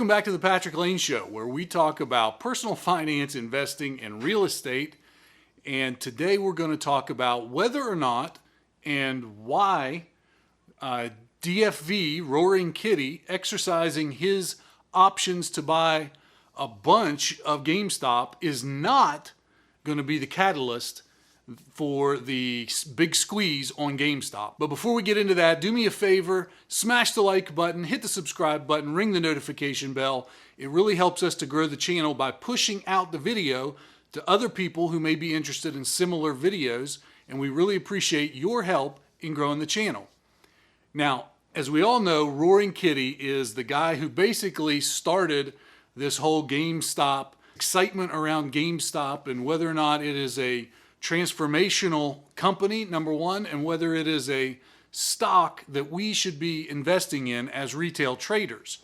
Welcome back to the Patrick Lane Show, where we talk about personal finance, investing, and real estate. And today we're going to talk about whether or not and why DFV Roaring Kitty exercising his options to buy a bunch of GameStop is not going to be the catalyst for the big squeeze on GameStop. But before we get into that, do me a favor, smash the like button, hit the subscribe button, ring the notification bell. It really helps us to grow the channel by pushing out the video to other people who may be interested in similar videos, and we really appreciate your help in growing the channel. Now, as we all know, Roaring Kitty is the guy who basically started this whole GameStop excitement around GameStop and whether or not it is a transformational company, number one, and whether it is a stock that we should be investing in as retail traders.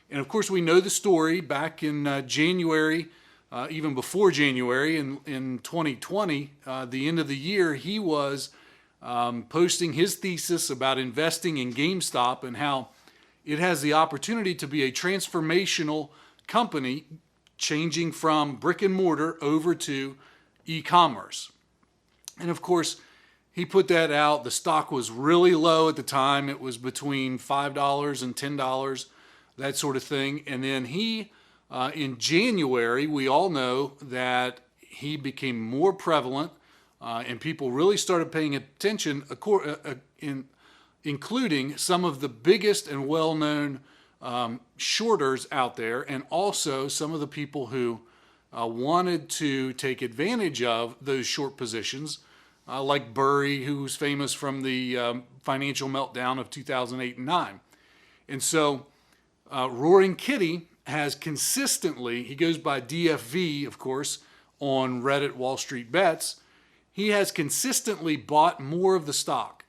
And of course, we know the story back in January, even before January in 2020, the end of the year, he was posting his thesis about investing in GameStop and how it has the opportunity to be a transformational company, changing from brick and mortar over to e-commerce. And of course, he put that out. The stock was really low at the time. It was between $5 and $10, that sort of thing. And then he, in January, we all know that he became more prevalent and people really started paying attention, including some of the biggest and well-known shorters out there, and also some of the people who wanted to take advantage of those short positions, like Burry, who was famous from the financial meltdown of 2008 and 9. And so Roaring Kitty has consistently, he goes by DFV, of course, on Reddit Wall Street Bets, he has consistently bought more of the stock.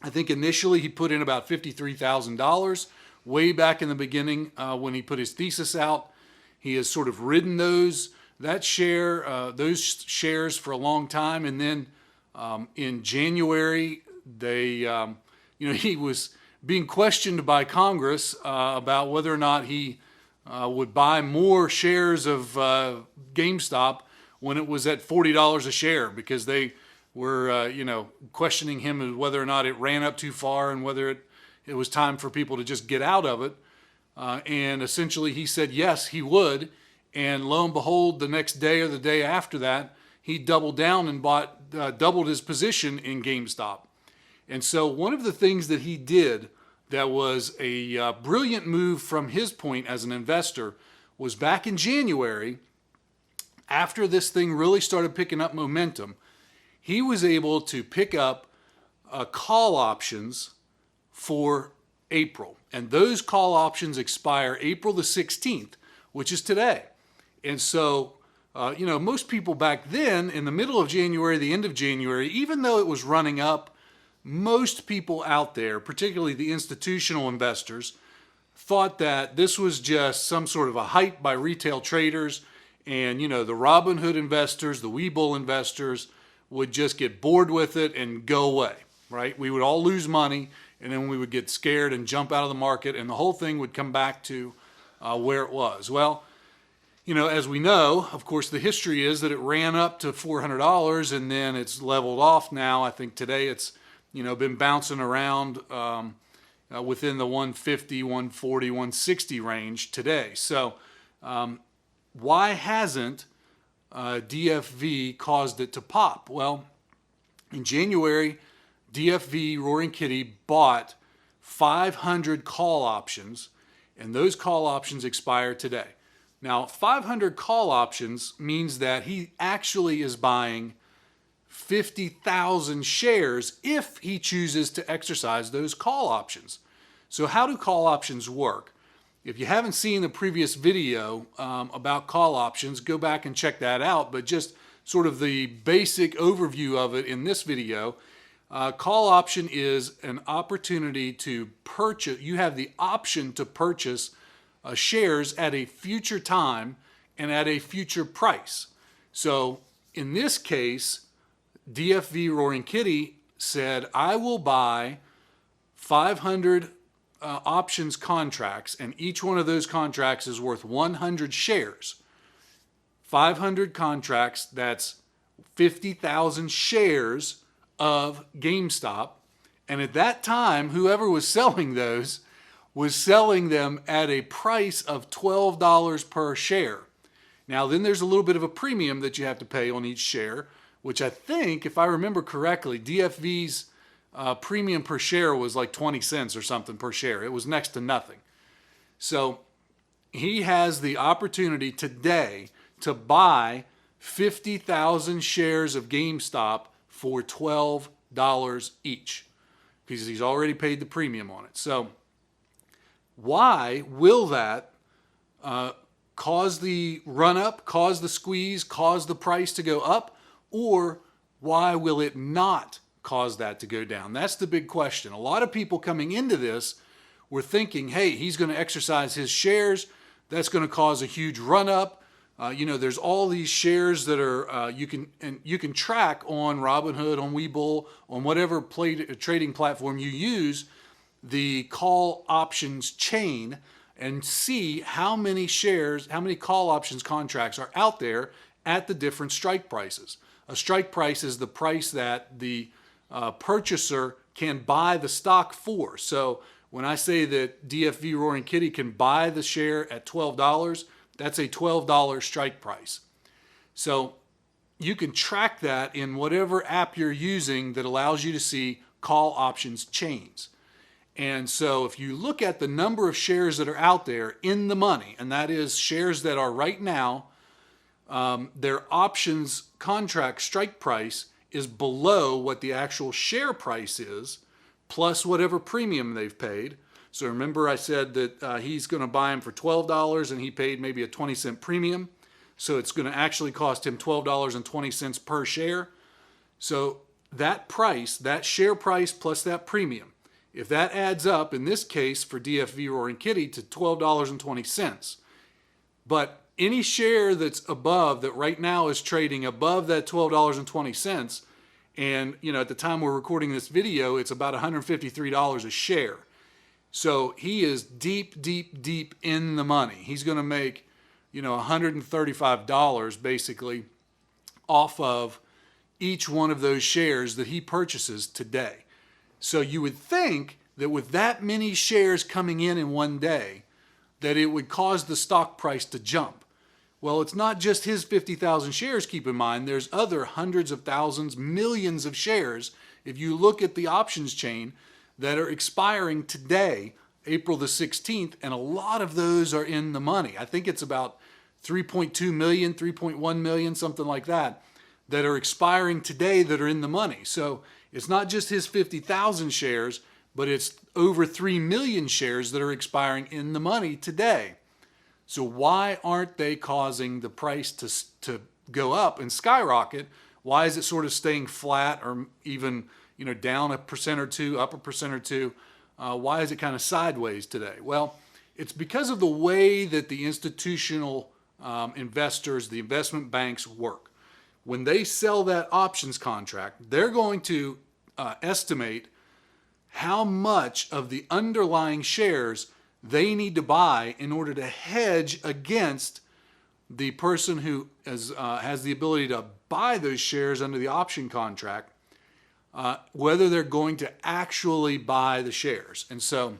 I think initially he put in about $53,000 way back in the beginning when he put his thesis out. He has sort of ridden those shares for a long time, and then in January, he was being questioned by Congress about whether or not he would buy more shares of GameStop when it was at $40 a share, because they were questioning him as whether or not it ran up too far and whether it was time for people to just get out of it. And essentially he said yes, he would. And lo and behold, the next day or the day after that, he doubled down and doubled his position in GameStop. And so one of the things that he did that was a brilliant move from his point as an investor was back in January, after this thing really started picking up momentum, he was able to pick up call options for April. And those call options expire April the 16th, which is today. And so, most people back then, in the middle of January, the end of January, even though it was running up, most people out there, particularly the institutional investors, thought that this was just some sort of a hype by retail traders, and, the Robinhood investors, the Webull investors would just get bored with it and go away, right? We would all lose money, and then we would get scared and jump out of the market, and the whole thing would come back to where it was. Well, as we know, of course, the history is that it ran up to $400, and then it's leveled off now. I think today it's, been bouncing around within the 150, 140, 160 range today. So why hasn't DFV caused it to pop? Well, in January, DFV Roaring Kitty bought 500 call options, and those call options expire today. Now, 500 call options means that he actually is buying 50,000 shares if he chooses to exercise those call options. So how do call options work? If you haven't seen the previous video about call options, go back and check that out. But just sort of the basic overview of it in this video, call option is an opportunity to purchase. You have the option to purchase shares at a future time and at a future price. So in this case, DFV Roaring Kitty said, I will buy 500 options contracts, and each one of those contracts is worth 100 shares. 500 contracts, that's 50,000 shares of GameStop. And at that time, whoever was selling those was selling them at a price of $12 per share. Now, then there's a little bit of a premium that you have to pay on each share, which I think, if I remember correctly, DFV's premium per share was like 20 cents or something per share. It was next to nothing. So he has the opportunity today to buy 50,000 shares of GameStop for $12 each, because he's already paid the premium on it. So why will that cause the run up, cause the squeeze, cause the price to go up, or why will it not cause that to go down? That's the big question. A lot of people coming into this were thinking, hey, he's going to exercise his shares. That's going to cause a huge run up. There's all these shares that are you can track on Robinhood, on Webull, on whatever trading platform you use, the call options chain, and see how many shares, how many call options contracts are out there at the different strike prices. A strike price is the price that the purchaser can buy the stock for. So when I say that DFV Roaring Kitty can buy the share at $12, that's a $12 strike price. So you can track that in whatever app you're using that allows you to see call options chains. And so if you look at the number of shares that are out there in the money, and that is shares that are right now, their options contract strike price is below what the actual share price is, plus whatever premium they've paid. So remember I said that he's going to buy them for $12 and he paid maybe a 20-cent premium. So it's going to actually cost him $12.20 per share. So that price, that share price plus that premium, if that adds up, in this case for DFV Roaring Kitty, to $12.20, but any share that's above, that right now is trading above that $12.20, and at the time we're recording this video, it's about $153 a share. So he is deep, deep, deep in the money. He's going to make, $135 basically off of each one of those shares that he purchases today. So you would think that with that many shares coming in one day, that it would cause the stock price to jump. Well, it's not just his 50,000 shares, keep in mind. There's other hundreds of thousands, millions of shares, if you look at the options chain, that are expiring today, April the 16th, and a lot of those are in the money. I think it's about 3.2 million, 3.1 million, something like that, that are expiring today that are in the money. So it's not just his 50,000 shares, but it's over 3 million shares that are expiring in the money today. So why aren't they causing the price to go up and skyrocket? Why is it sort of staying flat or even down 1% or 2%, up 1% or 2%? Why is it kind of sideways today? Well, it's because of the way that the institutional investors, the investment banks work. When they sell that options contract, they're going to estimate how much of the underlying shares they need to buy in order to hedge against the person who has the ability to buy those shares under the option contract, whether they're going to actually buy the shares. And so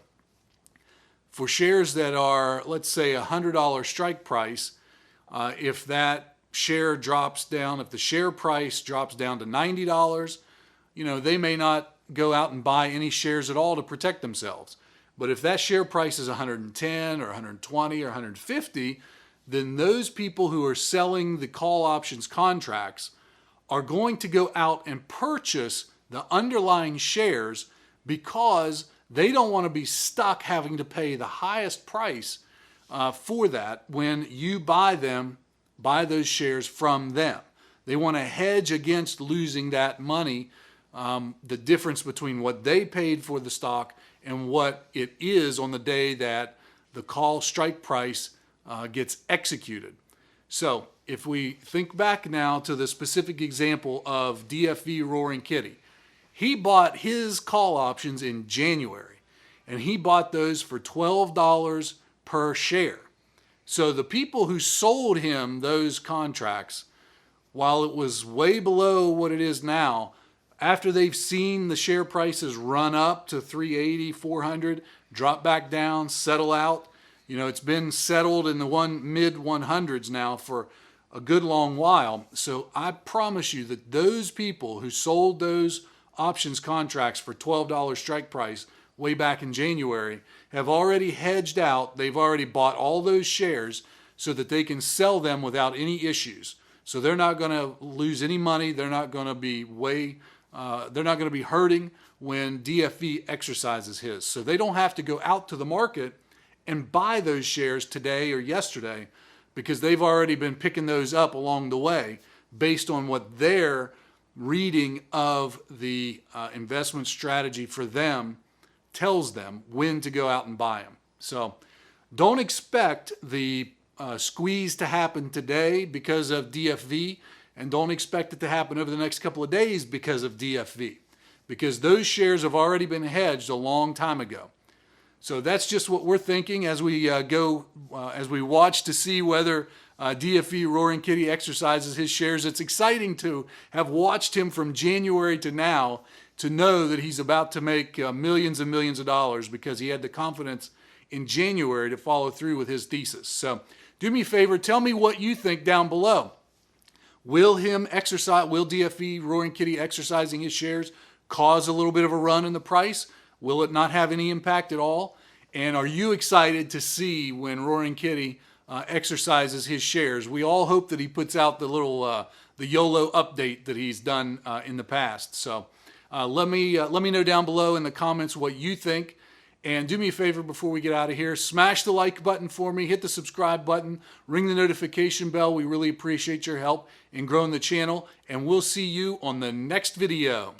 for shares that are, let's say, $100 strike price, if that share drops down, if the share price drops down to $90, they may not go out and buy any shares at all to protect themselves. But if that share price is 110 or 120 or 150, then those people who are selling the call options contracts are going to go out and purchase the underlying shares because they don't want to be stuck having to pay the highest price for that when you buy those shares from them. They want to hedge against losing that money, the difference between what they paid for the stock and what it is on the day that the call strike price gets executed. So if we think back now to the specific example of DFV Roaring Kitty, he bought his call options in January. and he bought those for $12 per share. So the people who sold him those contracts, while it was way below what it is now, after they've seen the share prices run up to 380, 400, drop back down, settle out, it's been settled in the mid 100s now for a good long while. So I promise you that those people who sold those options contracts for $12 strike price way back in January have already hedged out. They've already bought all those shares so that they can sell them without any issues. So they're not going to lose any money. They're not going to be they're not going to be hurting when DFV exercises his. So they don't have to go out to the market and buy those shares today or yesterday, because they've already been picking those up along the way based on what their reading of the investment strategy for them tells them when to go out and buy them. So don't expect the squeeze to happen today because of DFV, and don't expect it to happen over the next couple of days because of DFV, because those shares have already been hedged a long time ago. So that's just what we're thinking as we as we watch to see whether DFV Roaring Kitty exercises his shares. It's exciting to have watched him from January to now, to know that he's about to make millions and millions of dollars because he had the confidence in January to follow through with his thesis. So do me a favor, tell me what you think down below. Will DFV Roaring Kitty exercising his shares cause a little bit of a run in the price? Will it not have any impact at all? And are you excited to see when Roaring Kitty exercises his shares? We all hope that he puts out the little the YOLO update that he's done in the past. So let me know down below in the comments what you think. And do me a favor before we get out of here, smash the like button for me, hit the subscribe button, ring the notification bell. We really appreciate your help in growing the channel, and we'll see you on the next video.